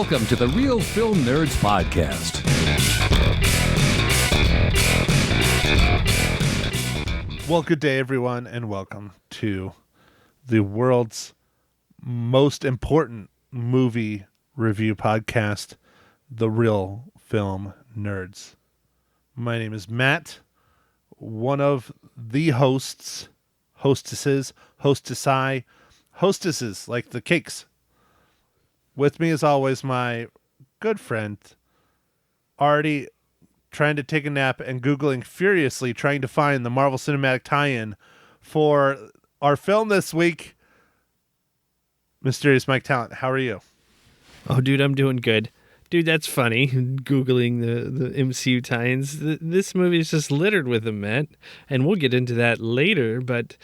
Welcome to the Real Film Nerds Podcast. Well, good day, everyone, and welcome to the world's most important movie review podcast, The Real Film Nerds. My name is Matt, one of the hostesses like the cakes. With me, as always, my good friend, already trying to take a nap and Googling furiously, trying to find the Marvel Cinematic tie-in for our film this week, Mysterious Mike Talent. How are you? Oh, dude, I'm doing good. Dude, that's funny, Googling the MCU tie-ins. This movie is just littered with them, Matt, and we'll get into that later, but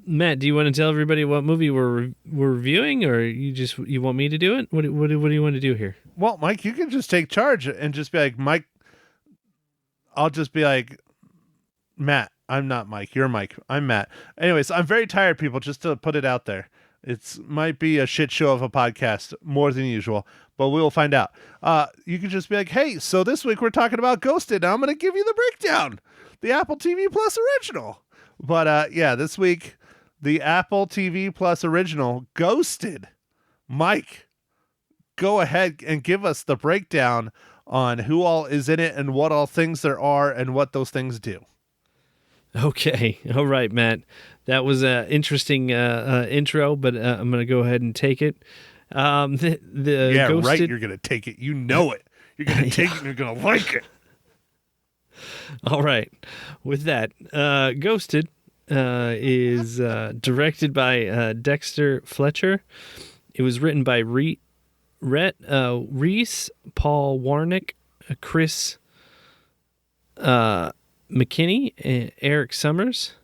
Matt, do you want to tell everybody what movie we're reviewing, or you want me to do it? What do you want to do here? Well, Mike, you can just take charge and just be like, Mike. I'll just be like, Matt. I'm not Mike. You're Mike. I'm Matt. Anyways, I'm very tired, people, just to put it out there. It might be a shit show of a podcast, more than usual, but we will find out. You can just be like, hey, so this week we're talking about Ghosted. Now I'm going to give you the breakdown, the Apple TV Plus original. But yeah, this week, the Apple TV Plus original, Ghosted. Mike, go ahead and give us the breakdown on who all is in it and what all things there are and what those things do. Okay. All right, Matt. That was an interesting intro, but I'm going to go ahead and take it. Yeah, Ghosted... right. You're going to take it. You know it. You're going to take it and you're going to like it. All right. With that, Ghosted is directed by Dexter Fletcher. It was written by Reese, Paul Warnick, Chris McKinney, and Eric Summers.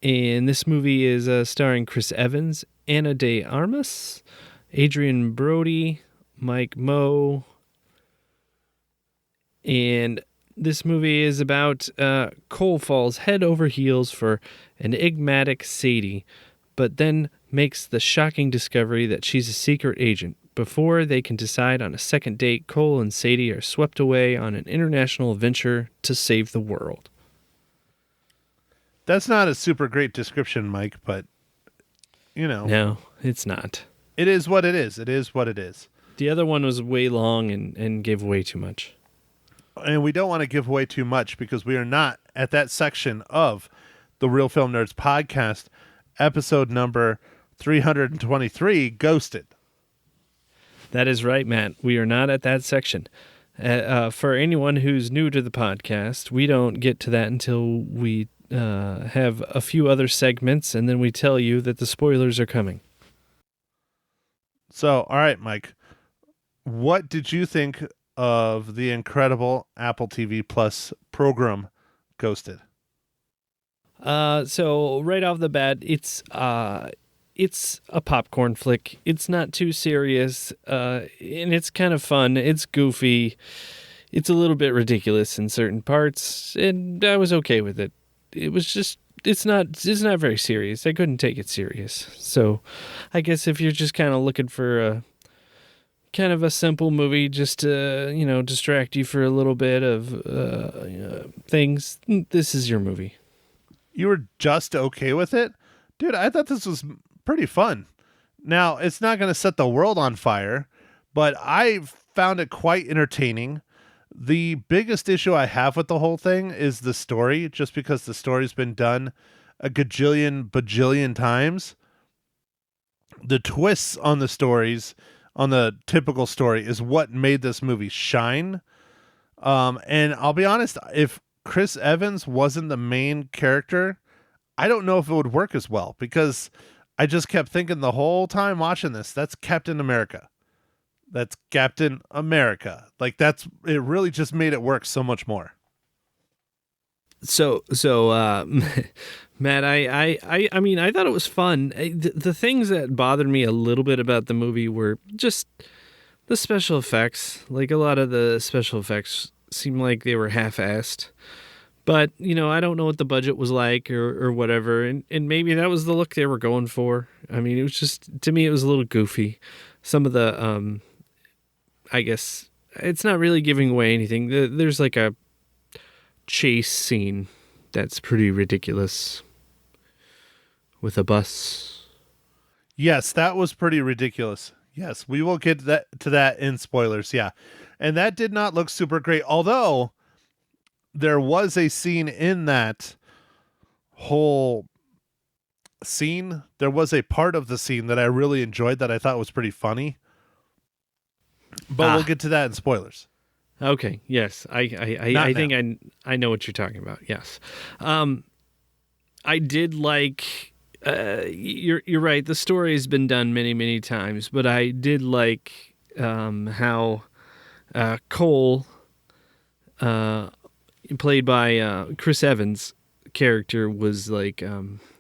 And this movie is starring Chris Evans, Ana de Armas, Adrian Brody, Mike Moe. And this movie is about Cole falls head over heels for enigmatic Sadie, but then makes the shocking discovery that she's a secret agent. Before they can decide on a second date, Cole and Sadie are swept away on an international adventure to save the world. That's not a super great description, Mike, but, you know. No, it's not. It is what it is. It is what it is. The other one was way long and gave way too much. And we don't want to give away too much because we are not at that section of the Real Film Nerds podcast, episode number 323, Ghosted. That is right, Matt. We are not at that section. For anyone who's new to the podcast, we don't get to that until we have a few other segments, and then we tell you that the spoilers are coming. So, all right, Mike, what did you think of the incredible Apple TV Plus program, Ghosted? So right off the bat, it's a popcorn flick. It's not too serious, and it's kind of fun. It's goofy. It's a little bit ridiculous in certain parts, and I was okay with it. It was just, it's not very serious. I couldn't take it serious. So I guess if you're just kind of looking for a kind of a simple movie just to, distract you for a little bit of things, this is your movie. You were just okay with it? Dude, I thought this was pretty fun. Now, it's not going to set the world on fire, but I found it quite entertaining. The biggest issue I have with the whole thing is the story, just because the story's been done a bajillion times. The twists on the stories, on the typical story, is what made this movie shine. And I'll be honest, if Chris Evans wasn't the main character, I don't know if it would work as well, because I just kept thinking the whole time watching this, that's Captain America. That's Captain America. Like, it really just made it work so much more. So, Matt, I mean, I thought it was fun. The things that bothered me a little bit about the movie were just the special effects. Like, a lot of the special effects seemed like they were half-assed. But, I don't know what the budget was like or whatever. And maybe that was the look they were going for. I mean, it was just, to me, it was a little goofy. some of the I guess it's not really giving away anything. There's like a chase scene that's pretty ridiculous with a bus. Yes, that was pretty ridiculous. Yes, we will get to that in spoilers. Yeah. And that did not look super great. Although there was a scene in that whole scene. There was a part of the scene that I really enjoyed that I thought was pretty funny. But we'll get to that in spoilers. Okay. Yes. I think I know what you're talking about. Yes. I did like. You're right. The story has been done many times, but I did like how Cole, played by Chris Evans' character, was like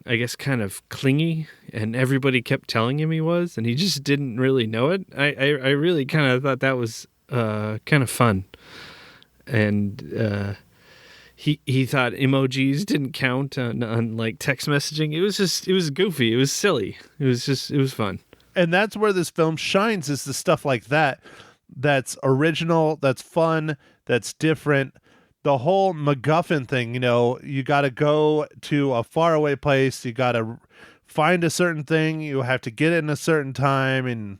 I guess kind of clingy, and everybody kept telling him he was, and he just didn't really know it. I really kind of thought that was kind of fun, and he thought emojis didn't count on like text messaging. It was goofy. It was silly. It was fun. And that's where this film shines, is the stuff like that. That's original, that's fun, that's different. The whole MacGuffin thing, you got to go to a faraway place. You got to find a certain thing. You have to get it in a certain time. And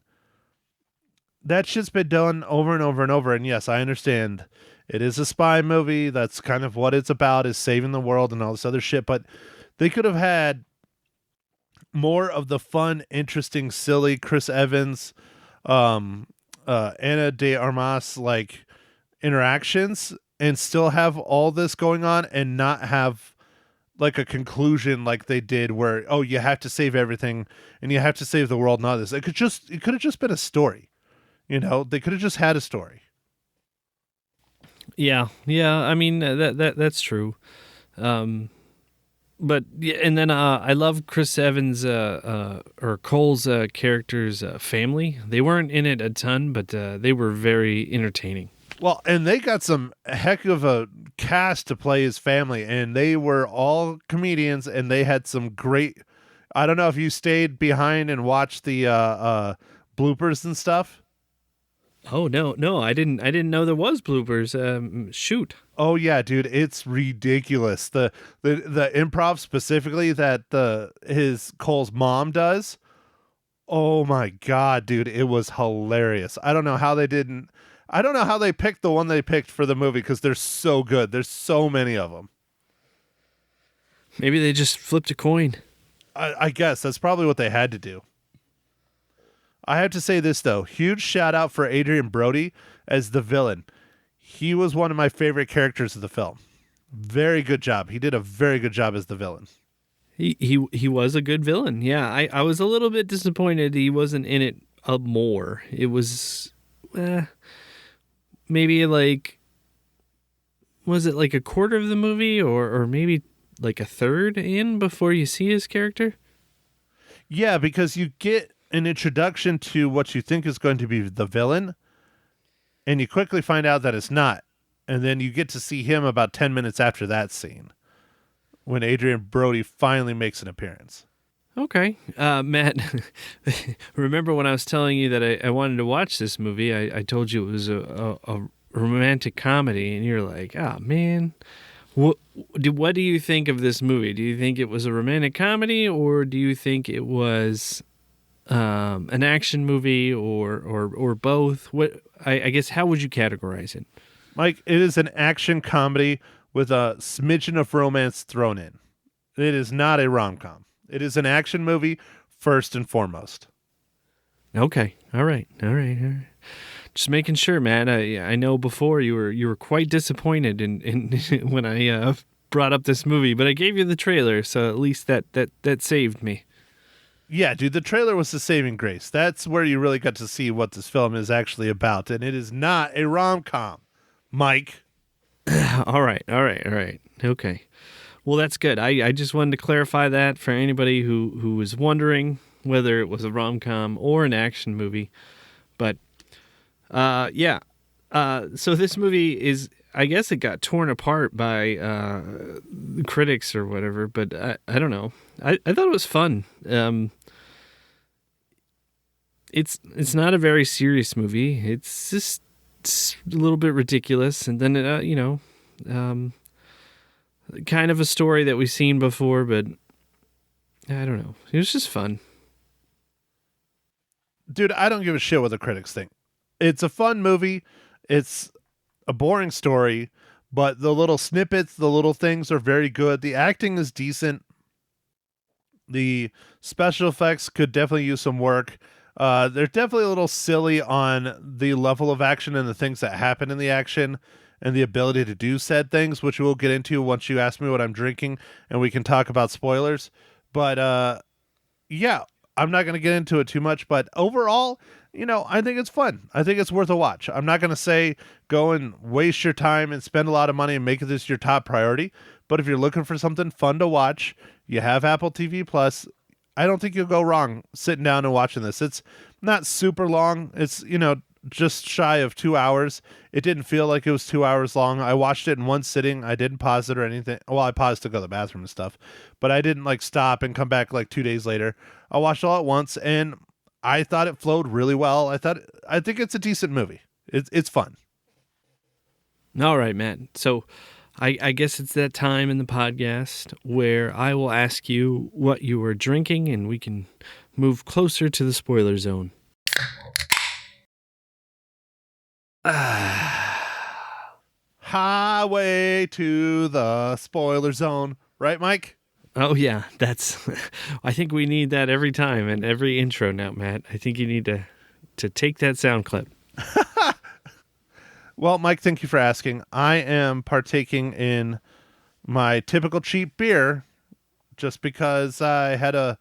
that shit's been done over and over and over. And yes, I understand. It is a spy movie. That's kind of what it's about, is saving the world and all this other shit. But they could have had more of the fun, interesting, silly Chris Evans, Ana de Armas like interactions, and still have all this going on and not have like a conclusion like they did where, oh, you have to save everything and you have to save the world and all this. It could have just been a story. They could have just had a story. Yeah. I mean that's true. But yeah, and then I love Chris Evans or Cole's character's family. They weren't in it a ton, but they were very entertaining. Well, and they got some heck of a cast to play his family, and they were all comedians, and they had some great. I don't know if you stayed behind and watched the bloopers and stuff. Oh no, I didn't know there was bloopers. Shoot. Oh yeah, dude, it's ridiculous. The improv specifically that his Cole's mom does. Oh my god, dude, it was hilarious. I don't know how they picked the one they picked for the movie, because they're so good. There's so many of them. Maybe they just flipped a coin. I guess that's probably what they had to do. I have to say this, though. Huge shout out for Adrian Brody as the villain. He was one of my favorite characters of the film. Very good job. He did a very good job as the villain. He was a good villain. Yeah, I was a little bit disappointed he wasn't in it more. It was maybe like, was it like a quarter of the movie or maybe like a third in before you see his character? Yeah, because you get an introduction to what you think is going to be the villain, and you quickly find out that it's not. And then you get to see him about 10 minutes after that scene, when Adrian Brody finally makes an appearance. Okay. Matt, remember when I was telling you that I wanted to watch this movie, I told you it was a romantic comedy, and you're like, oh, man. What do you think of this movie? Do you think it was a romantic comedy, or do you think it was an action movie, or both? What I guess, how would you categorize it? Mike, it is an action comedy with a smidgen of romance thrown in. It is not a rom-com. It is an action movie first and foremost. Okay. All right. Just making sure, man. I know before you were quite disappointed in when I brought up this movie, but I gave you the trailer, so at least that saved me. Yeah, dude, the trailer was the saving grace. That's where you really got to see what this film is actually about, and it is not a rom-com, Mike. All right. Okay. Well, that's good. I just wanted to clarify that for anybody who was wondering whether it was a rom-com or an action movie. But, yeah. So this movie is, I guess it got torn apart by critics or whatever, but I don't know. I thought it was fun. It's not a very serious movie. It's a little bit ridiculous, and then kind of a story that we've seen before, but I don't know. It was just fun. Dude, I don't give a shit what the critics think. It's a fun movie. It's a boring story, but the little snippets, the little things are very good. The acting is decent. The special effects could definitely use some work. They're definitely a little silly on the level of action and the things that happen in the action and the ability to do said things, which we'll get into once you ask me what I'm drinking and we can talk about spoilers. But yeah, I'm not going to get into it too much, but overall, I think it's fun. I think it's worth a watch. I'm not going to say go and waste your time and spend a lot of money and make this your top priority. But if you're looking for something fun to watch, you have Apple TV Plus. I don't think you'll go wrong sitting down and watching this. It's not super long. It's, just shy of 2 hours. It didn't feel like it was 2 hours long. I watched it in one sitting. I didn't pause it or anything. Well, I paused to go to the bathroom and stuff, but I didn't stop and come back 2 days later. I watched it all at once and I thought it flowed really well. I think it's a decent movie. It's fun. All right, Matt. So I guess it's that time in the podcast where I will ask you what you were drinking and we can move closer to the spoiler zone. Highway to the spoiler zone. Right, Mike? Oh, yeah. I think we need that every time and every intro now, Matt. I think you need to take that sound clip. Well, Mike, thank you for asking. I am partaking in my typical cheap beer just because I had a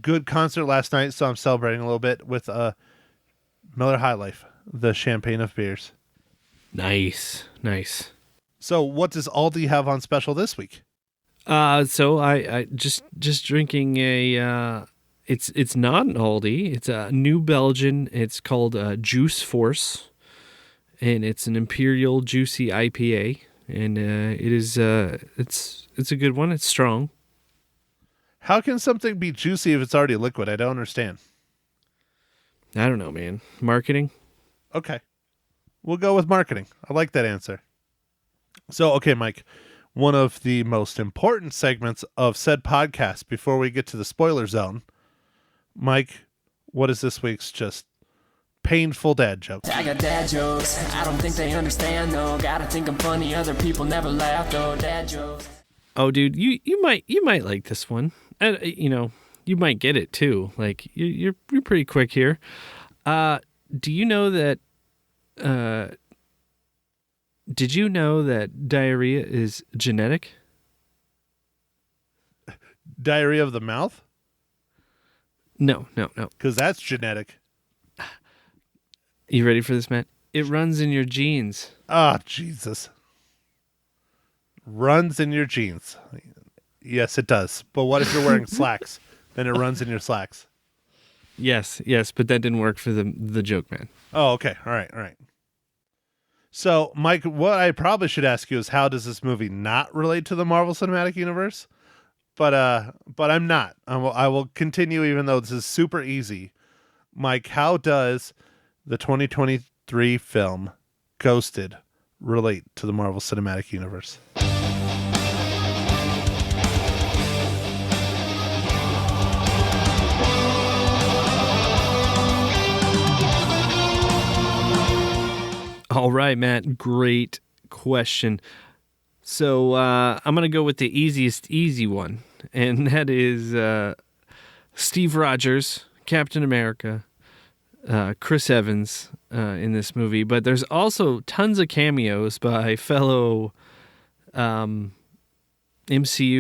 good concert last night, so I'm celebrating a little bit with Miller High Life, the champagne of beers. Nice. So what does Aldi have on special this week? So I just drinking it's not an Aldi. It's a New Belgian. It's called Juice Force, and it's an Imperial Juicy IPA, and it's a good one. It's strong. How can something be juicy if it's already liquid? I don't understand. I don't know, man. Marketing? Okay. We'll go with marketing. I like that answer. So, okay, Mike, one of the most important segments of said podcast before we get to the spoiler zone. Mike, what is this week's just painful dad joke? I got dad jokes. I don't think they understand, though. Gotta think I'm funny. Other people never laugh, though. Dad jokes. Oh, dude, you might like this one. And you might get it too. You're pretty quick here. Do you know that? Did you know that diarrhea is genetic? Diarrhea of the mouth? No. Because that's genetic. You ready for this, Matt? It runs in your genes. Oh, Jesus. Runs in your jeans. Yes, it does. But what if you're wearing slacks? Then it runs in your slacks. Yes, but that didn't work for the joke, man. Oh, okay. All right. So, Mike, what I probably should ask you is how does this movie not relate to the Marvel Cinematic Universe? But I'm not. I will continue even though this is super easy. Mike, how does the 2023 film Ghosted relate to the Marvel Cinematic Universe? All right, Matt. Great question. So I'm going to go with the easy one, and that is Steve Rogers, Captain America, Chris Evans in this movie. But there's also tons of cameos by fellow MCU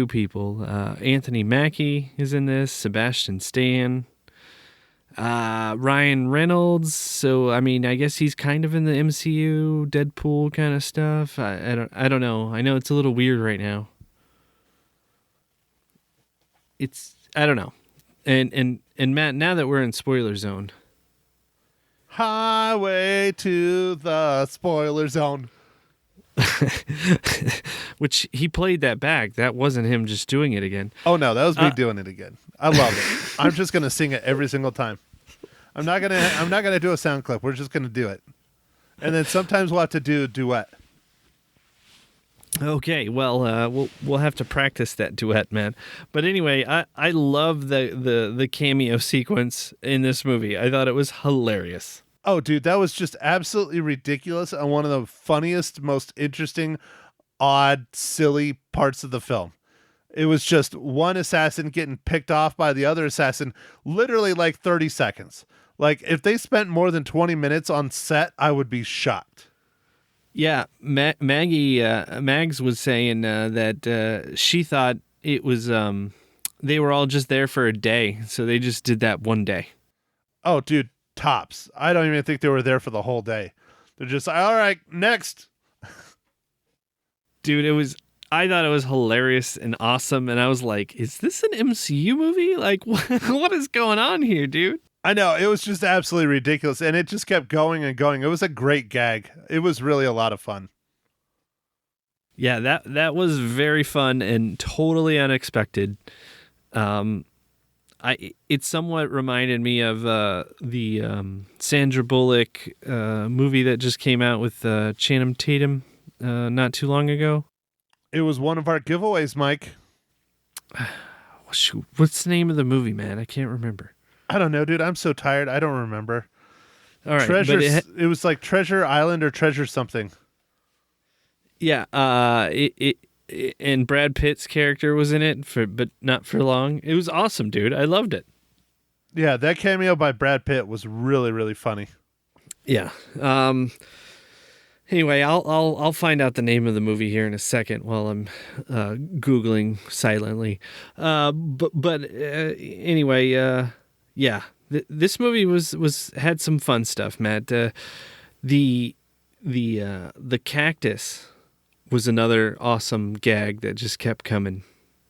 people. Anthony Mackie is in this, Sebastian Stan. Ryan Reynolds, so I mean, I guess he's kind of in the MCU Deadpool kind of stuff. I don't know. I know it's a little weird right now. I don't know. And Matt, now that we're in spoiler zone, highway to the spoiler zone. Which he played that back. That wasn't him just doing it again. Oh no, that was me doing it again. I love it. I'm just gonna sing it every single time. I'm not gonna do a sound clip. We're just gonna do it, and then sometimes we'll have to do a duet. Okay, well, we'll have to practice that duet, man. But anyway, I love the cameo sequence in this movie. I thought it was hilarious. Oh, dude, that was just absolutely ridiculous and one of the funniest, most interesting, odd, silly parts of the film. It was just one assassin getting picked off by the other assassin, literally like 30 seconds. Like, if they spent more than 20 minutes on set, I would be shocked. Yeah, Mags was saying that she thought it was they were all just there for a day, so they just did that one day. Oh, dude, tops. I don't even think they were there for the whole day. They're just like, all right, next. Dude, I thought it was hilarious and awesome, and I was like, is this an MCU movie? Like, what is going on here, dude? I know, it was just absolutely ridiculous, and it just kept going and going. It was a great gag. It was really a lot of fun. Yeah, that was very fun and totally unexpected. It somewhat reminded me of the Sandra Bullock movie that just came out with Channing Tatum not too long ago. It was one of our giveaways, Mike. Shoot, what's the name of the movie, man? I can't remember. I don't know, dude. I'm so tired. I don't remember. All right, Treasure. It was like Treasure Island or Treasure something. Yeah. And Brad Pitt's character was in it, but not for long. It was awesome, dude. I loved it. Yeah, that cameo by Brad Pitt was really, really funny. Yeah. Anyway, I'll find out the name of the movie here in a second while I'm Googling silently. Anyway, yeah, this movie had some fun stuff, Matt. The cactus was another awesome gag that just kept coming,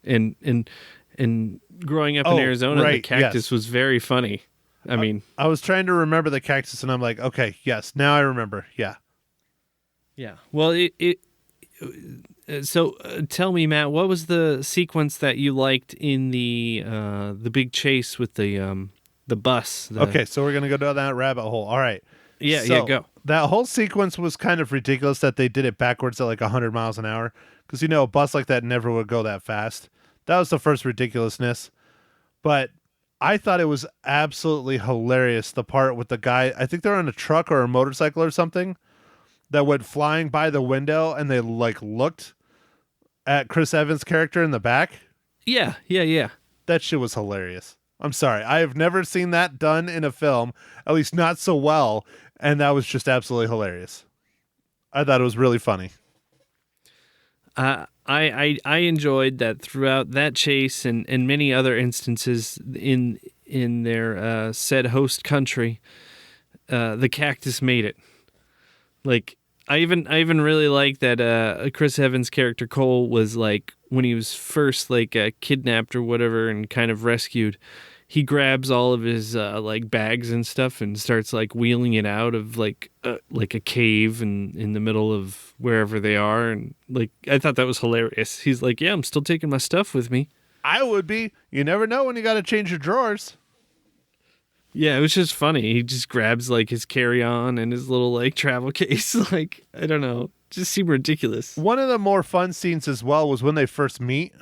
and growing up in Arizona, right, the cactus was very funny. I mean, I was trying to remember the cactus, and I'm like, okay, yes, now I remember. Yeah. Yeah. Well, so tell me, Matt, what was the sequence that you liked in the big chase with the bus? Okay, so we're gonna go down that rabbit hole. All right. Yeah, so go. That whole sequence was kind of ridiculous that they did it backwards at like 100 miles an hour, because a bus like that never would go that fast. That was the first ridiculousness, but I thought it was absolutely hilarious. The part with the guy, I think they're on a truck or a motorcycle or something, that went flying by the window, and they like looked at Chris Evans' character in the back. Yeah. That shit was hilarious. I'm sorry. I have never seen that done in a film, at least not so well, and that was just absolutely hilarious. I thought it was really funny. I enjoyed that throughout that chase and many other instances in their said host country. The cactus made it. Like, I even really like that Chris Evans' character Cole was like, when he was first like kidnapped or whatever and kind of rescued, he grabs all of his like bags and stuff and starts like wheeling it out of like a cave in the middle of wherever they are, and like I thought that was hilarious. He's like, yeah, I'm still taking my stuff with me. I would be. You never know when you got to change your drawers. Yeah, it was just funny. He just grabs like his carry-on and his little like travel case. Like, I don't know, just seemed ridiculous. One of the more fun scenes as well was when they first meet,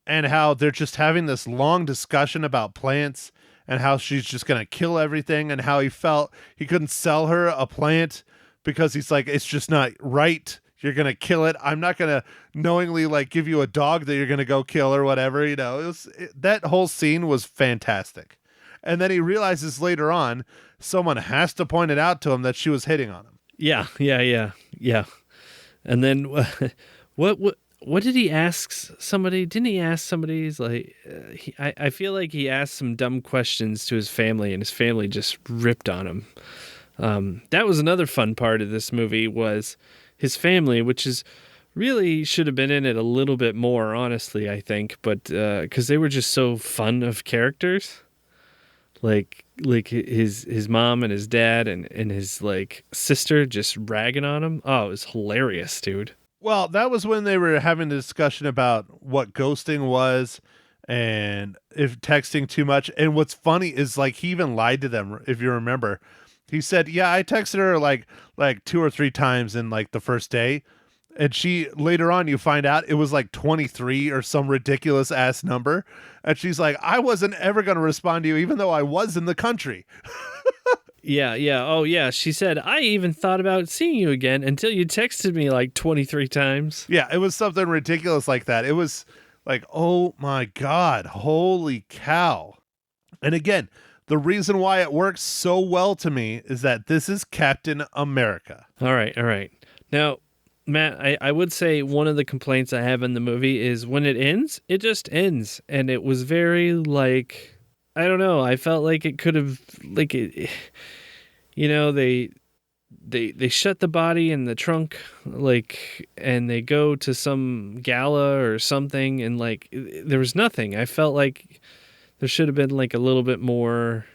and how they're just having this long discussion about plants and how she's just going to kill everything, and how he felt he couldn't sell her a plant because he's like, it's just not right. You're going to kill it. I'm not going to knowingly like give you a dog that you're going to go kill or whatever. That whole scene was fantastic. And then he realizes later on, someone has to point it out to him that she was hitting on him. Yeah. And then what did he ask somebody? Didn't he ask somebody? He's like, I feel like he asked some dumb questions to his family, and his family just ripped on him. That was another fun part of this movie, was his family, which is really should have been in it a little bit more, honestly, I think, but because they were just so fun of characters. Like his mom and his dad and his like sister just ragging on him. Oh, it was hilarious, dude. Well, that was when they were having a discussion about what ghosting was and if texting too much. And what's funny is like he even lied to them, if you remember. He said, "Yeah, I texted her like 2 or 3 times in like the first day." And she later on, you find out it was like 23 or some ridiculous ass number. And she's like, "I wasn't ever going to respond to you, even though I was in the country." Yeah, yeah. Oh, yeah. She said, I even thought about seeing you again until you texted me like 23 times. Yeah, it was something ridiculous like that. It was like, oh my God, holy cow. And again, the reason why it works so well to me is that this is Captain America. All right, all right. Now, Matt, I would say one of the complaints I have in the movie is when it ends, it just ends. And it was very like, I don't know. I felt like it could have, like, it, you know, they shut the body in the trunk, like, and they go to some gala or something, and like, there was nothing. I felt like there should have been like a little bit more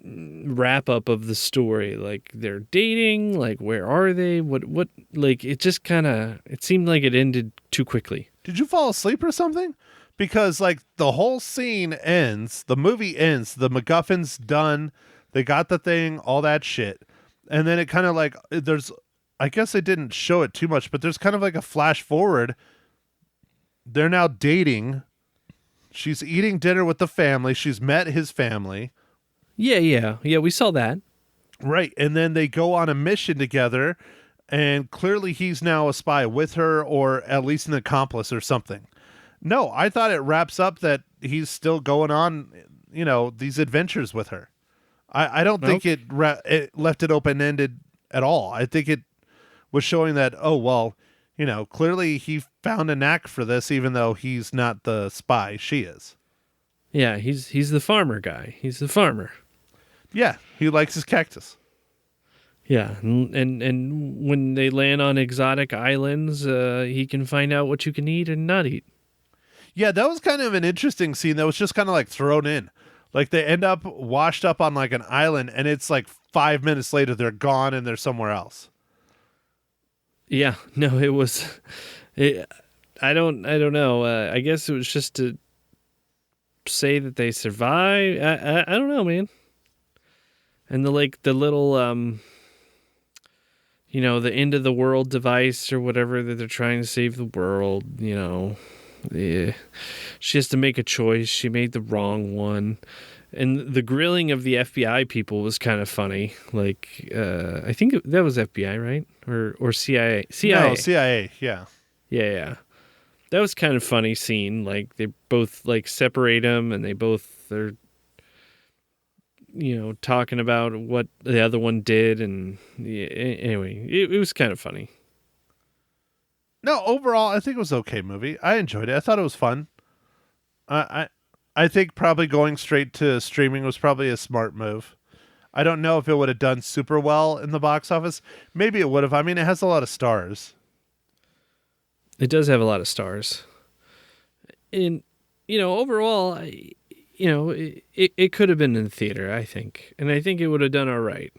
wrap up of the story. Like, they're dating, like, where are they? What, like, it just kind of, it seemed like it ended too quickly. Did you fall asleep or something? Because like the whole scene ends, the movie ends, the MacGuffin's done, they got the thing, all that shit. And then it kind of like, there's, I guess they didn't show it too much, but there's kind of like a flash forward. They're now dating. She's eating dinner with the family. She's met his family. Yeah, we saw that. Right. And then they go on a mission together, and clearly he's now a spy with her, or at least an accomplice or something. No, I thought it wraps up that he's still going on, you know, these adventures with her. I don't think it left it open-ended at all. I think it was showing that, oh, well, you know, clearly he found a knack for this, even though he's not the spy. She is. Yeah, he's the farmer guy. He's the farmer. Yeah, he likes his cactus. Yeah, and when they land on exotic islands, he can find out what you can eat and not eat. Yeah, that was kind of an interesting scene that was just kind of like thrown in. Like they end up washed up on like an island, and it's like 5 minutes later they're gone and they're somewhere else. Yeah, no, it was. I don't know. I guess it was just to say that they survive. I don't know, man. And the little you know, the end of the world device or whatever that they're trying to save the world. You know, yeah. She has to make a choice. She made the wrong one. And the grilling of the FBI people was kind of funny. Like, I think that was FBI, right? Or CIA? CIA. No, CIA, yeah. Yeah. That was kind of funny scene. Like, they both, like, separate them, and they both are, you know, talking about what the other one did. And yeah, anyway, it was kind of funny. No, overall, I think it was an okay movie. I enjoyed it. I thought it was fun. I think probably going straight to streaming was probably a smart move. I don't know if it would have done super well in the box office. Maybe it would have. I mean, it has a lot of stars. It does have a lot of stars. And, you know, overall, you know, it could have been in the theater, I think. And I think it would have done all right.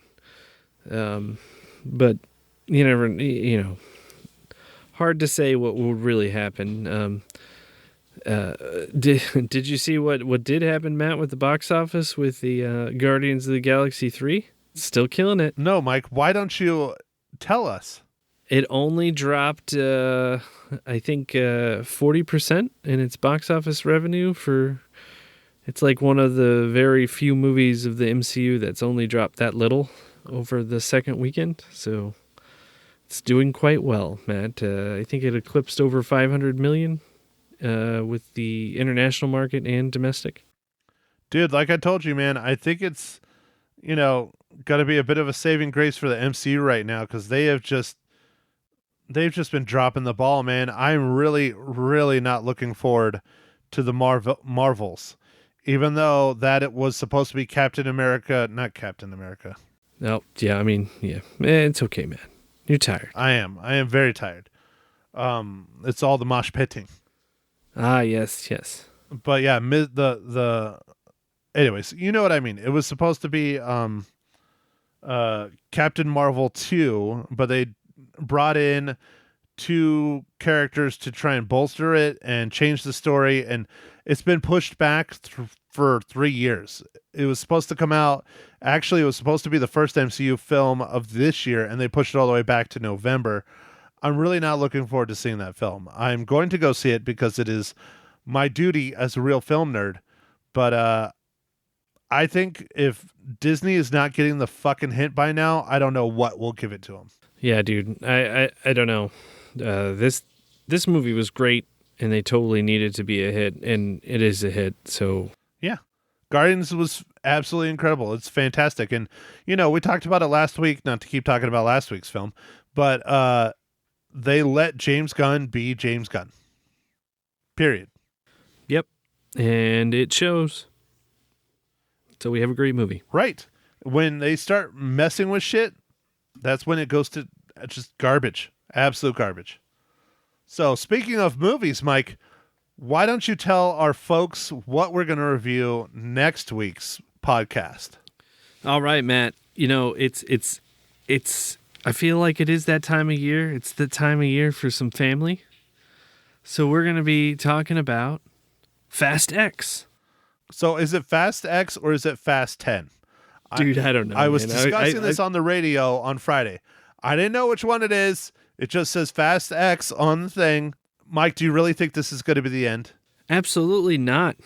But you never, you know, hard to say what would really happen. Did you see what did happen, Matt, with the box office with the Guardians of the Galaxy 3? Still killing it. No, Mike, why don't you tell us? It only dropped, I think, 40% in its box office revenue for... It's like one of the very few movies of the MCU that's only dropped that little over the second weekend. So it's doing quite well, Matt. I think it eclipsed over 500 million with the international market and domestic. Dude, like I told you, man, I think it's, you know, got to be a bit of a saving grace for the MCU right now, because they've just been dropping the ball, man. I'm really, really not looking forward to the Marvels. Even though that it was supposed to be not Captain America. No, yeah, I mean, yeah. It's okay, man. You're tired. I am very tired. It's all the mosh pitting. Ah, yes. But yeah, anyways, you know what I mean. It was supposed to be Captain Marvel 2, but they brought in two characters to try and bolster it and change the story, and it's been pushed back for 3 years. It was supposed to come out. Actually, it was supposed to be the first MCU film of this year, and they pushed it all the way back to November. I'm really not looking forward to seeing that film. I'm going to go see it because it is my duty as a real film nerd. But I think if Disney is not getting the fucking hint by now, I don't know what will give it to them. Yeah, dude. I don't know. This movie was great, and they totally needed to be a hit, and it is a hit. So yeah, Guardians was absolutely incredible. It's fantastic, and we talked about it last week. Not to keep talking about last week's film, but they let James Gunn be James Gunn. Period. Yep, and it shows. So we have a great movie. Right. When they start messing with shit, that's when it goes to just garbage. Absolute garbage. So speaking of movies, Mike, why don't you tell our folks what we're going to review next week's podcast? All right, Matt. It's I feel like it is that time of year. It's the time of year for some family. So we're going to be talking about Fast X. So is it Fast X or is it Fast 10? Dude, I don't know. I was discussing this on the radio on Friday. I didn't know which one it is. It just says Fast X on the thing. Mike, do you really think this is going to be the end? Absolutely not.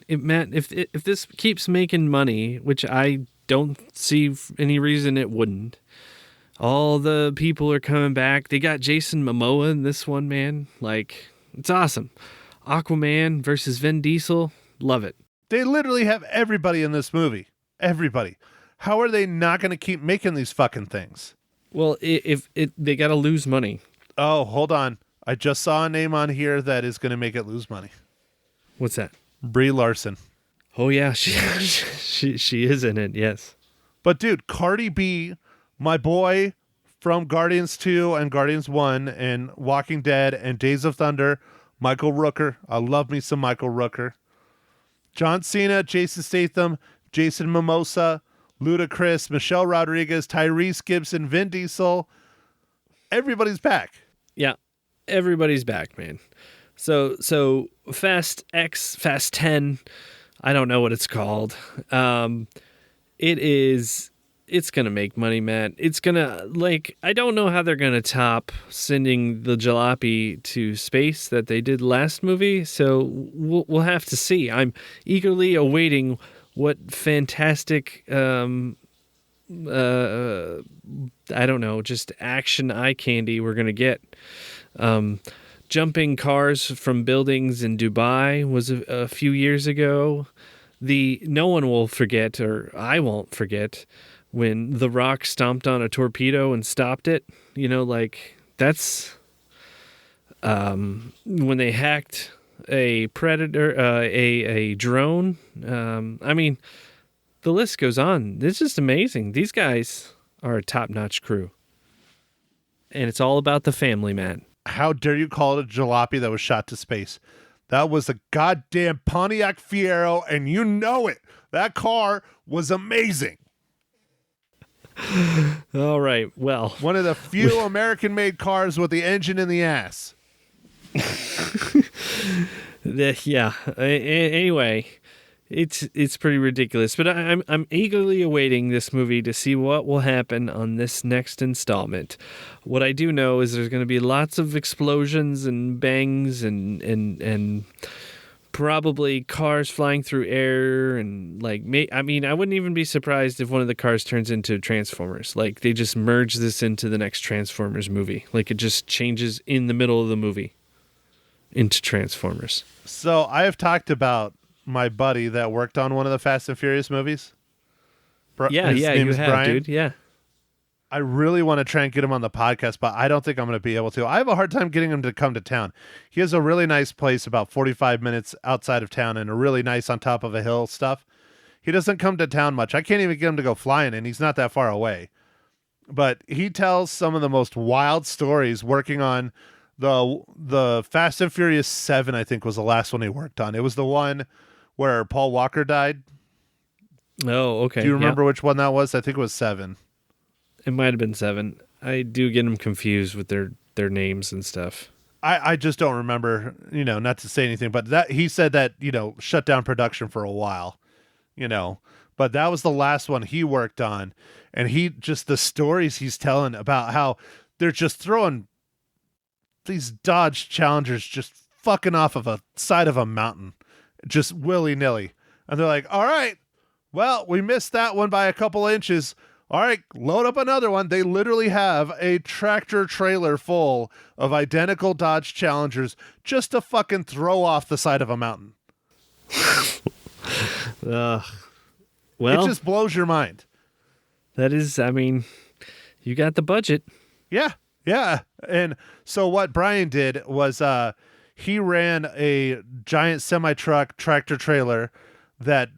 Matt, if this keeps making money, which I don't see any reason it wouldn't, all the people are coming back. They got Jason Momoa in this one, man. Like, it's awesome. Aquaman versus Vin Diesel. Love it. They literally have everybody in this movie. Everybody. How are they not going to keep making these fucking things? Well, if they got to lose money. Oh, hold on. I just saw a name on here that is going to make it lose money. What's that? Brie Larson. Oh, yeah. She is in it, yes. But, dude, Cardi B, my boy from Guardians 2 and Guardians 1 and Walking Dead and Days of Thunder, Michael Rooker. I love me some Michael Rooker. John Cena, Jason Statham, Jason Momoa, Ludacris, Michelle Rodriguez, Tyrese Gibson, Vin Diesel. Everybody's back. Yeah, everybody's back, man. So Fast X, Fast 10, I don't know what it's called. It's going to make money, Matt. It's going to, I don't know how they're going to top sending the jalopy to space that they did last movie, so we'll have to see. I'm eagerly awaiting what fantastic, I don't know, just action eye candy we're going to get. Jumping cars from buildings in Dubai was a few years ago. No one will forget, or I won't forget, when The Rock stomped on a torpedo and stopped it. That's when they hacked a Predator, a drone. I mean, the list goes on. It's just amazing. These guys are a top-notch crew. And it's all about the family, man. How dare you call it a jalopy that was shot to space? That was a goddamn Pontiac Fiero, and you know it. That car was amazing. All right, well. One of the few American-made cars with the engine in the ass. Yeah. Anyway, it's pretty ridiculous. But I'm eagerly awaiting this movie to see what will happen on this next installment. What I do know is there's going to be lots of explosions and bangs and probably cars flying through air and I wouldn't even be surprised if one of the cars turns into Transformers. They just merge this into the next Transformers movie. It just changes in the middle of the movie into Transformers. So I have talked about my buddy that worked on one of the Fast and Furious movies. His name is Brian. Dude. Yeah. I really want to try and get him on the podcast, but I don't think I'm going to be able to. I have a hard time getting him to come to town. He has a really nice place about 45 minutes outside of town and a really nice on top of a hill stuff. He doesn't come to town much. I can't even get him to go flying, and he's not that far away. But he tells some of the most wild stories working on the Fast and Furious 7, I think, was the last one he worked on. It was the one where Paul Walker died. Oh, okay. Do you remember which one that was? I think it was 7. It might have been 7. I do get them confused with their their names and stuff. I just don't remember, not to say anything, but that he said that, shut down production for a while, but that was the last one he worked on. And the stories he's telling about how they're just throwing these Dodge Challengers just fucking off of a side of a mountain, just willy nilly. And they're like, all right, well, we missed that one by a couple inches. All right, load up another one. They literally have a tractor trailer full of identical Dodge Challengers just to fucking throw off the side of a mountain. Well, it just blows your mind. That is, you got the budget. Yeah. And so what Brian did was he ran a giant semi-truck tractor trailer that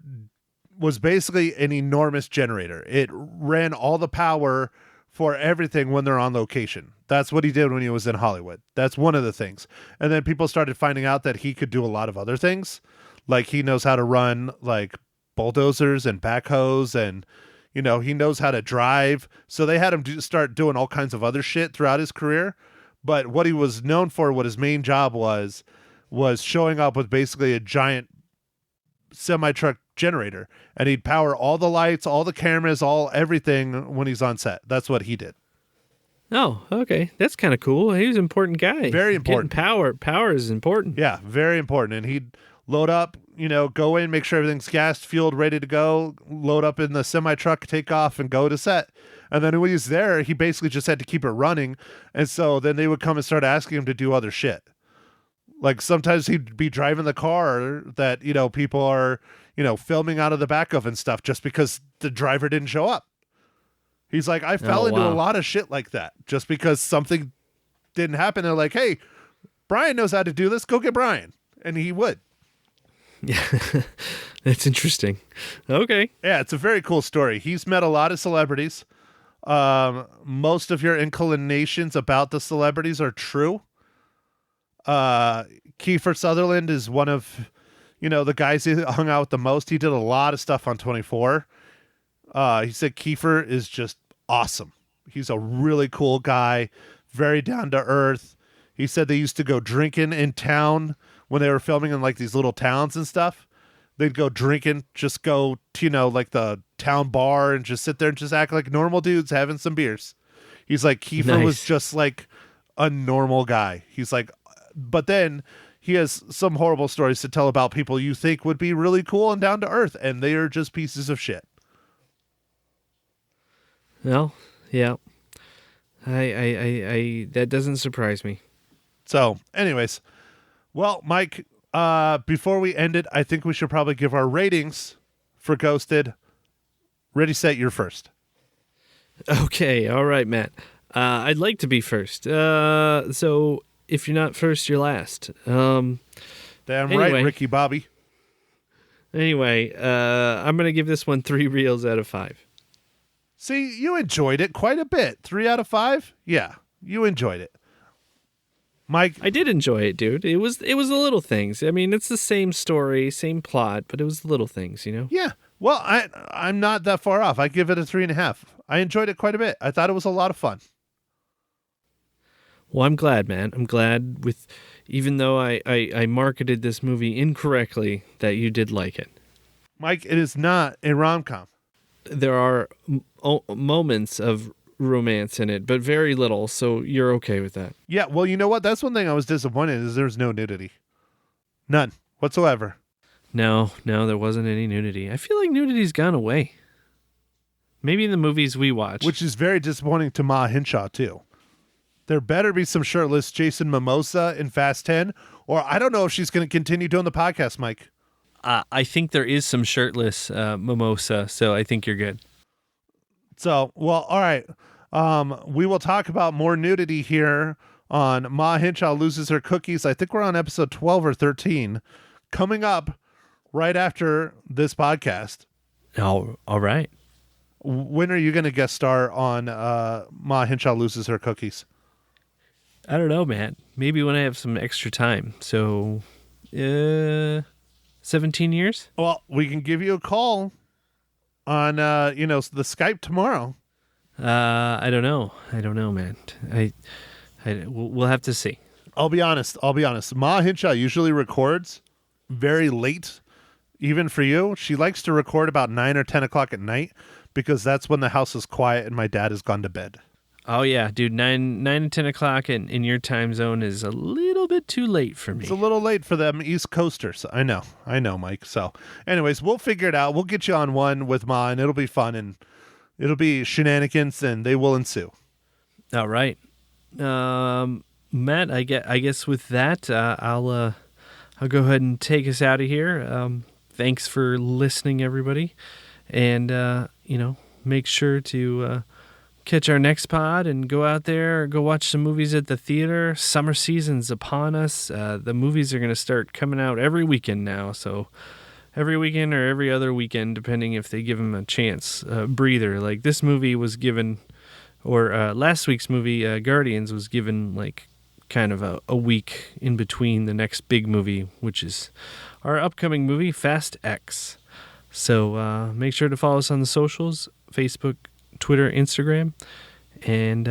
was basically an enormous generator. It ran all the power for everything when they're on location. That's what he did when he was in Hollywood. That's one of the things. And then people started finding out that he could do a lot of other things. Like he knows how to run like bulldozers and backhoes, and he knows how to drive. So they had him start doing all kinds of other shit throughout his career. But what he was known for, what his main job was showing up with basically a giant semi-truck generator, and he'd power all the lights, all the cameras, everything when he's on set. That's what he did. Oh, okay. That's kind of cool. He was an important guy. Very important. Getting power is important. Yeah, very important. And he'd load up, go in, make sure everything's gassed, fueled, ready to go, load up in the semi-truck, take off, and go to set. And then when he's there, he basically just had to keep it running. And so then they would come and start asking him to do other shit. Like sometimes he'd be driving the car that, people are, filming out of the back of and stuff just because the driver didn't show up. He's like, I fell into a lot of shit like that just because something didn't happen. They're like, hey, Brian knows how to do this. Go get Brian. And he would. Yeah, that's interesting. Okay. Yeah, it's a very cool story. He's met a lot of celebrities. Most of your inclinations about the celebrities are true. Kiefer Sutherland is one of, the guys he hung out with the most. He did a lot of stuff on 24. He said Kiefer is just awesome. He's a really cool guy, very down to earth. He said they used to go drinking in town when they were filming in like these little towns and stuff. They'd go drinking, just go to, like the town bar and just sit there and just act like normal dudes having some beers. He's like, Kiefer was just like a normal guy. He's like, but then he has some horrible stories to tell about people you think would be really cool and down to earth, and they are just pieces of shit. Well, yeah. I that doesn't surprise me. So, anyways, well, Mike, before we end it, I think we should probably give our ratings for Ghosted. Ready, set, you're first. Okay, all right, Matt. I'd like to be first. So if you're not first, you're last. Damn right, Ricky Bobby. Anyway, I'm going to give this one 3 reels out of 5. See, you enjoyed it quite a bit. 3 out of 5? Yeah, you enjoyed it. Mike? I did enjoy it, dude. It was the little things. I mean, it's the same story, same plot, but it was the little things, Yeah. Well, I'm not that far off. I give it a 3.5. I enjoyed it quite a bit. I thought it was a lot of fun. Well, I'm glad, man. I'm glad even though I marketed this movie incorrectly, that you did like it. Mike, it is not a rom-com. There are moments of romance in it, but very little, so you're okay with that. Yeah, well, you know what? That's one thing I was disappointed is there's no nudity. None whatsoever. No, there wasn't any nudity. I feel like nudity's gone away. Maybe in the movies we watch. Which is very disappointing to Ma Hinshaw, too. There better be some shirtless Jason Momoa in Fast 10, or I don't know if she's going to continue doing the podcast, Mike. I think there is some shirtless mimosa, so I think you're good. So, well, all right. We will talk about more nudity here on Ma Hinshaw Loses Her Cookies. I think we're on episode 12 or 13 coming up right after this podcast. Oh, all right. When are you going to guest star on Ma Hinshaw Loses Her Cookies? I don't know, man. Maybe when I have some extra time. So, 17 years? Well, we can give you a call on, the Skype tomorrow. I don't know, man. I We'll have to see. I'll be honest. Ma Hinshaw usually records very late, even for you. She likes to record about 9 or 10 o'clock at night because that's when the house is quiet and my dad has gone to bed. Oh, yeah, dude. 9 and 10 o'clock in your time zone is a little bit too late for me. It's a little late for them East Coasters. I know, Mike. So anyways, we'll figure it out. We'll get you on one with Ma, and it'll be fun, and it'll be shenanigans, and they will ensue. All right. Matt, I guess with that, I'll go ahead and take us out of here. Thanks for listening, everybody. And, make sure to catch our next pod and go out there, go watch some movies at the theater. Summer season's upon us. The movies are going to start coming out every weekend now. So every weekend or every other weekend, depending if they give them a chance, breather. Like this movie was given, or last week's movie, Guardians, was given like kind of a week in between the next big movie, which is our upcoming movie, Fast X. So make sure to follow us on the socials, Facebook, Twitter, Instagram, and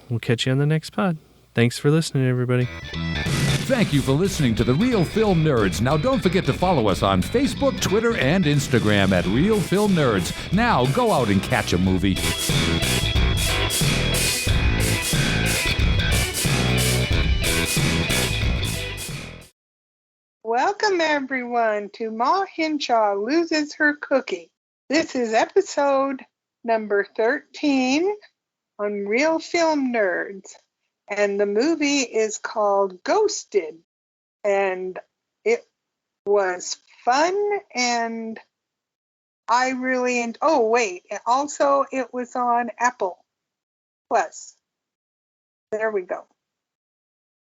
we'll catch you on the next pod. Thanks for listening, everybody. Thank you for listening to The Real Film Nerds. Now, don't forget to follow us on Facebook, Twitter, and Instagram at Real Film Nerds. Now, go out and catch a movie. Welcome, everyone, to Ma Hinshaw Loses Her Cookie. This is episode number 13 on Real Film Nerds, and the movie is called Ghosted, and it was fun, and I really, also it was on Apple Plus. There we go.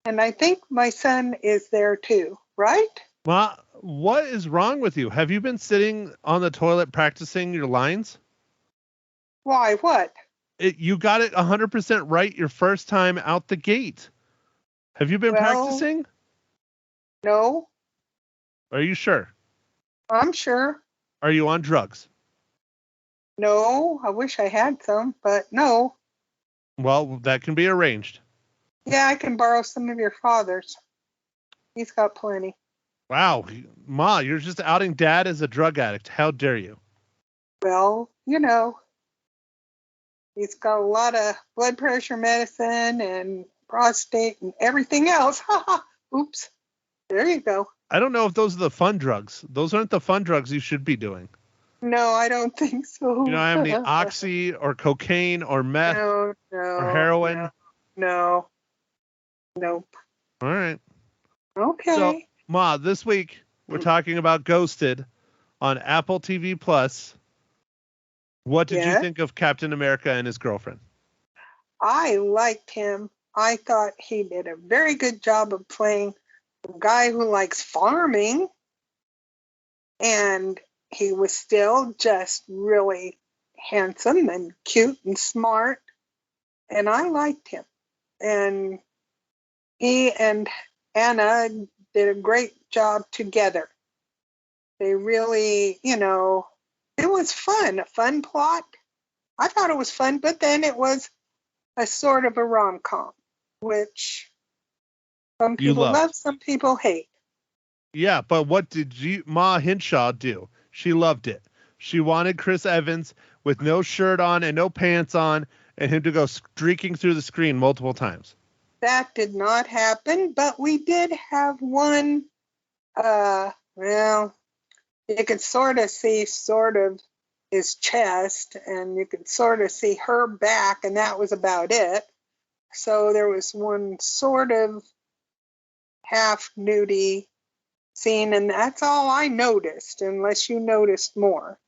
And I think my son is there too, right? Ma, what is wrong with you? Have you been sitting on the toilet practicing your lines? Why, what? You got it 100% right your first time out the gate. Have you been practicing? No. Are you sure? I'm sure. Are you on drugs? No, I wish I had some, but no. Well, that can be arranged. Yeah, I can borrow some of your father's. He's got plenty. Wow, Ma, you're just outing Dad as a drug addict. How dare you? Well, he's got a lot of blood pressure medicine and prostate and everything else. Oops. There you go. I don't know if those are the fun drugs. Those aren't the fun drugs you should be doing. No, I don't think so. You don't have any oxy or cocaine or meth or heroin? No. Nope. All right. Okay. So, Ma, this week we're talking about Ghosted on Apple TV Plus. What did you think of Captain America and his girlfriend? I liked him. I thought he did a very good job of playing a guy who likes farming. And he was still just really handsome and cute and smart. And I liked him. And he and Anna did a great job together. They really, it was fun, a fun plot. I thought it was fun, but then it was a sort of a rom-com, which some people love, some people hate. Yeah, but what did Ma Hinshaw do? She loved it. She wanted Chris Evans with no shirt on and no pants on and him to go streaking through the screen multiple times. That did not happen, but we did have one, you could sort of see his chest, and you could sort of see her back, and that was about it. So there was one sort of half nudie scene, and that's all I noticed, unless you noticed more.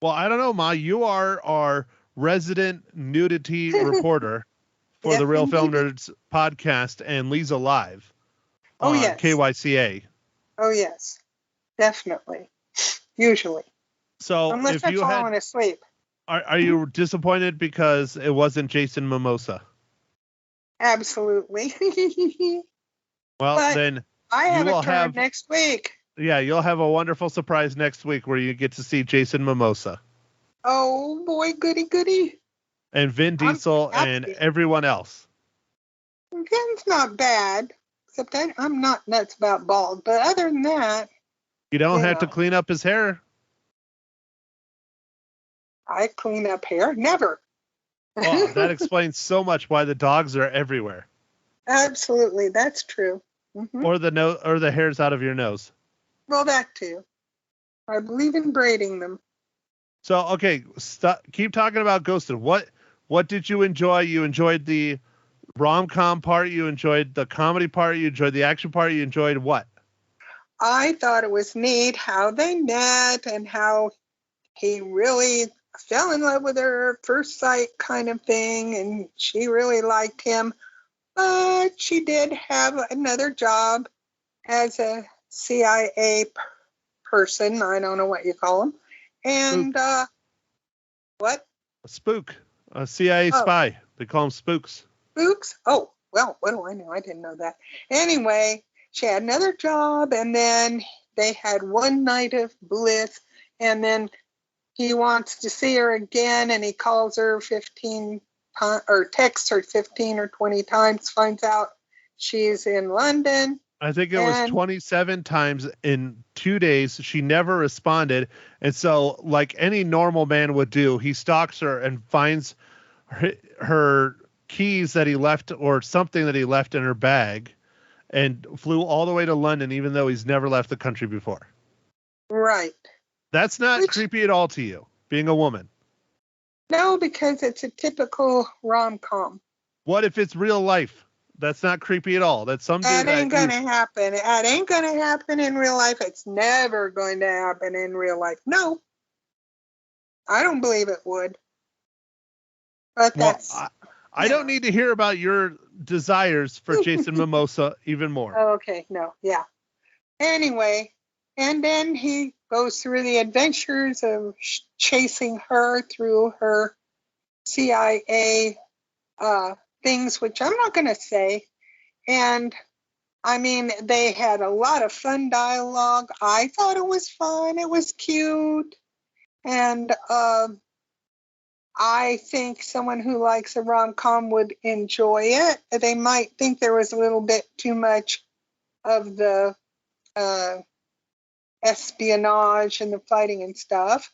Well, I don't know, Ma. You are our resident nudity reporter for the Real Film Nerds podcast and Lisa Live on KYCA. Oh, yes. Definitely. Usually. So unless if I'm you falling asleep. Are you disappointed because it wasn't Jason Momoa? Absolutely. Well, but then I have a turn next week. Yeah, you'll have a wonderful surprise next week where you get to see Jason Momoa. Oh, boy, goody, goody. And Vin Diesel and everyone else. Finn's not bad, except I'm not nuts about bald. But other than that, You don't have to clean up his hair. I clean up hair. Never. Well, that explains so much why the dogs are everywhere. Absolutely, that's true. Mm-hmm. Or the hairs out of your nose. Well, that too. I believe in braiding them. So, okay, keep talking about Ghosted. What did you enjoy? You enjoyed the rom-com part. You enjoyed the comedy part. You enjoyed the action part. You enjoyed what? I thought it was neat how they met and how he really fell in love with her at first sight kind of thing, and she really liked him. But she did have another job as a CIA person. I don't know what you call them. And what? A spook. A CIA spy. They call them spooks. Spooks? Oh, well, what do I know? I didn't know that. Anyway, she had another job, and then they had one night of bliss, and then he wants to see her again, and he calls her 15 times, or texts her 15 or 20 times, finds out she's in London. I think it was 27 times in 2 days. She never responded. And so, like any normal man would do, he stalks her and finds her keys that he left or something that he left in her bag and flew all the way to London, even though he's never left the country before. Right. That's not creepy at all to you, being a woman. No, because it's a typical rom-com. What if it's real life? That's not creepy at all. That's some dude that ain't going to happen. That ain't going to happen in real life. It's never going to happen in real life. No. I don't believe it would. But that's... I don't need to hear about your desires for Jason Mimosa even more. Okay, no, yeah. Anyway, and then he goes through the adventures of chasing her through her CIA things, which I'm not going to say. And I mean, they had a lot of fun dialogue. I thought it was fun. It was cute. And I think someone who likes a rom-com would enjoy it. They might think there was a little bit too much of the espionage and the fighting and stuff.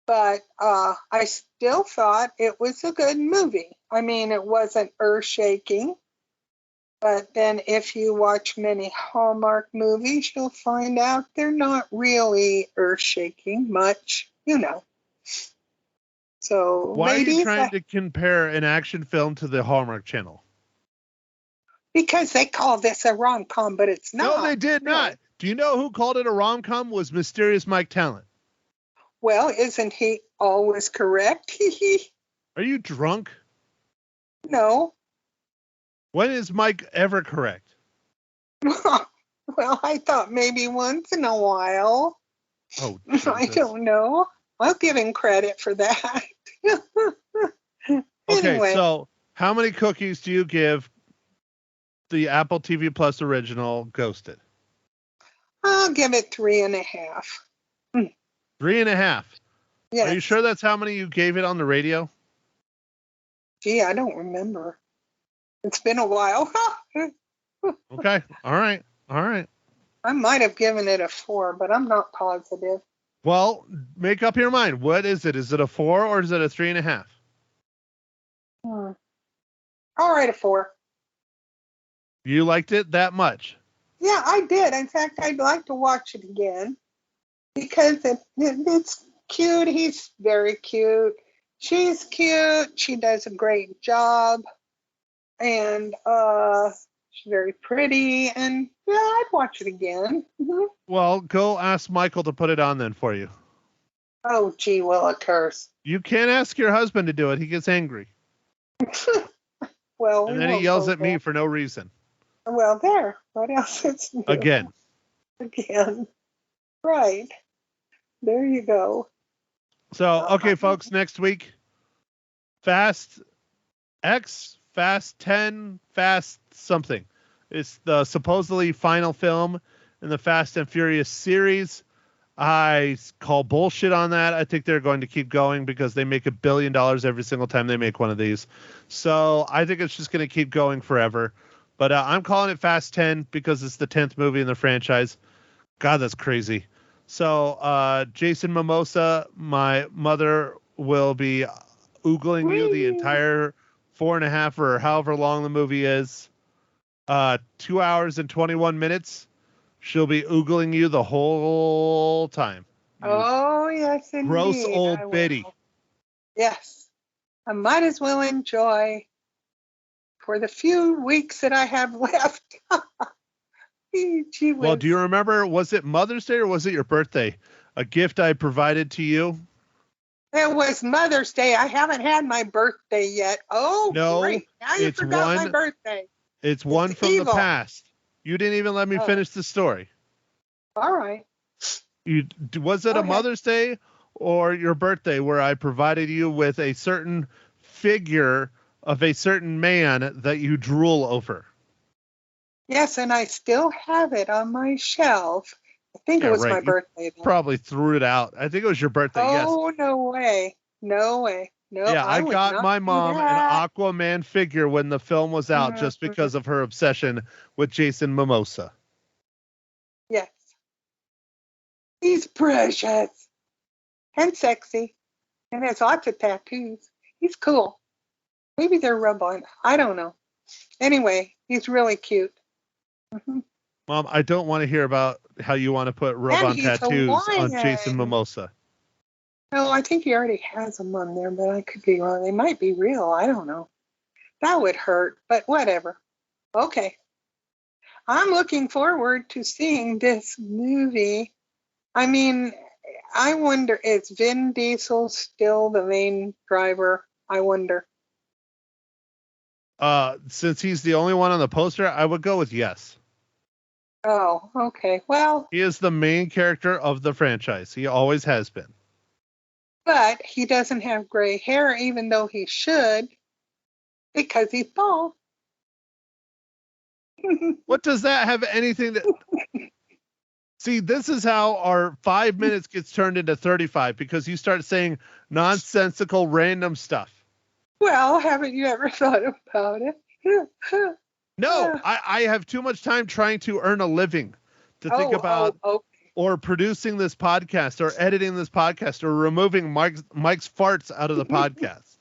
But I still thought it was a good movie. I mean, it wasn't earth-shaking. But then if you watch many Hallmark movies, you'll find out they're not really earth-shaking much, you know. So why are you trying to compare an action film to the Hallmark Channel? Because they call this a rom-com, but it's not. No, they did not. Do you know who called it a rom-com? Was Mysterious Mike Talent. Well, isn't he always correct? Are you drunk? No. When is Mike ever correct? Well, I thought maybe once in a while. Oh, I don't know. I'll give him credit for that. Okay, so how many cookies do you give the Apple TV Plus original Ghosted? I'll give it 3.5. 3.5? Yes. Are you sure that's how many you gave it on the radio? Gee, I don't remember. It's been a while. Okay. All right. I might have given it a 4, but I'm not positive. Well, make up your mind. What is it? Is it a 4 or is it a 3.5? I'll write a 4. You liked it that much? Yeah, I did. In fact, I'd like to watch it again because it's cute. He's very cute. She's cute. She does a great job. And she's very pretty. And yeah, I'd watch it again. Mm-hmm. Well, go ask Michael to put it on then for you. Oh, gee, willikers. You can't ask your husband to do it. He gets angry. Well, and then he yells at me for no reason. Well, there. What else is new? Again. Right. There you go. So, okay, folks, next week, Fast X, Fast 10, Fast something. It's the supposedly final film in the Fast and Furious series. I call bullshit on that. I think they're going to keep going because they make $1 billion every single time they make one of these. So I think it's just going to keep going forever. But I'm calling it Fast 10 because it's the 10th movie in the franchise. God, that's crazy. So Jason Momoa, my mother will be oogling you the entire 4.5 or however long the movie is. 2 hours and 21 minutes. She'll be oogling you the whole time. Oh, yes, indeed. Gross old I will. Betty. Yes. I might as well enjoy for the few weeks that I have left. Gee whiz. Well, do you remember, was it Mother's Day or was it your birthday? A gift I provided to you? It was Mother's Day. I haven't had my birthday yet. Oh, No, great. Now you it's forgot my one- birthday. It's one from evil. the past. You didn't even let me Oh. finish the story. All right. Was it a Okay. Mother's Day or your birthday where I provided you with a certain figure of a certain man that you drool over? Yes, and I still have it on my shelf. I think Yeah, it was right. my You birthday. Then. Probably threw it out. I think it was your birthday, yes. Oh, no way. No way. No, Yeah, I would got not my do mom an that. Aquaman figure when the film was out just because of her obsession with Jason Momoa. Yes. He's precious and sexy and has lots of tattoos. He's cool. Maybe they're rub-on. I don't know. Anyway, he's really cute. Mhm. Mom, I don't want to hear about how you want to put rub-on he's tattoos on Hawaiian. Jason Momoa. No, I think he already has them on there, but I could be wrong. They might be real. I don't know. That would hurt, but whatever. Okay. I'm looking forward to seeing this movie. I mean, I wonder, is Vin Diesel still the main driver? I wonder. Since he's the only one on the poster, I would go with yes. Oh, okay. Well, He is the main character of the franchise. He always has been. but he doesn't have gray hair, even though he should, because he's bald. What does that have anything to... See, this is how our 5 minutes gets turned into 35 because you start saying nonsensical random stuff. Well, haven't you ever thought about it? No, I have too much time trying to earn a living to think about okay. or producing this podcast or editing this podcast or removing Mike's farts out of the podcast.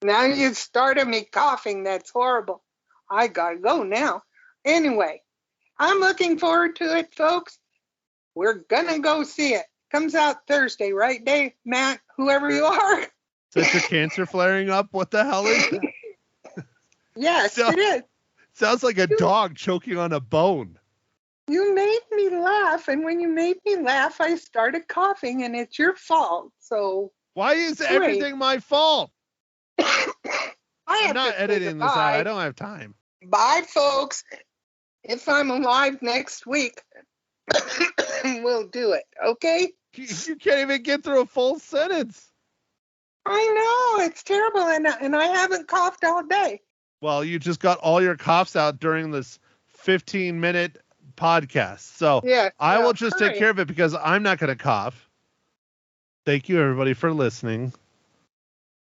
Now you started me coughing. That's horrible. I gotta go now. Anyway, I'm looking forward to it, folks. We're gonna go see it. Comes out Thursday, right, Dave, Matt, whoever you are? Is that your cancer flaring up? What the hell is that? Yes, So- it is. Sounds like a dog choking on a bone. You made me laugh, and when you made me laugh, I started coughing, and it's your fault. So Why is Great. everything my fault? I I'm have not to say editing this out. I goodbye. don't have time. Bye, folks. If I'm alive next week, we'll do it. Okay? You can't even get through a full sentence. I know it's terrible, and I haven't coughed all day. Well, you just got all your coughs out during this 15-minute podcast. So Yeah, I yeah, will just take hurry. care of it because I'm not going to cough. Thank you, everybody, for listening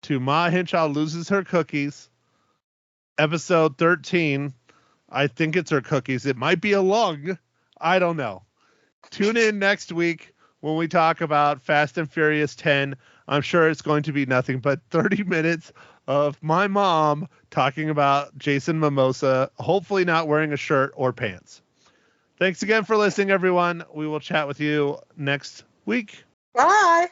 to Ma Hinshaw Loses Her Cookies, episode 13. I think it's her cookies. It might be a lung. I don't know. Tune in next week when we talk about Fast and Furious 10. I'm sure it's going to be nothing but 30 minutes of my mom talking about Jason Momoa, hopefully not wearing a shirt or pants. Thanks again for listening, everyone. We will chat with you next week. Bye.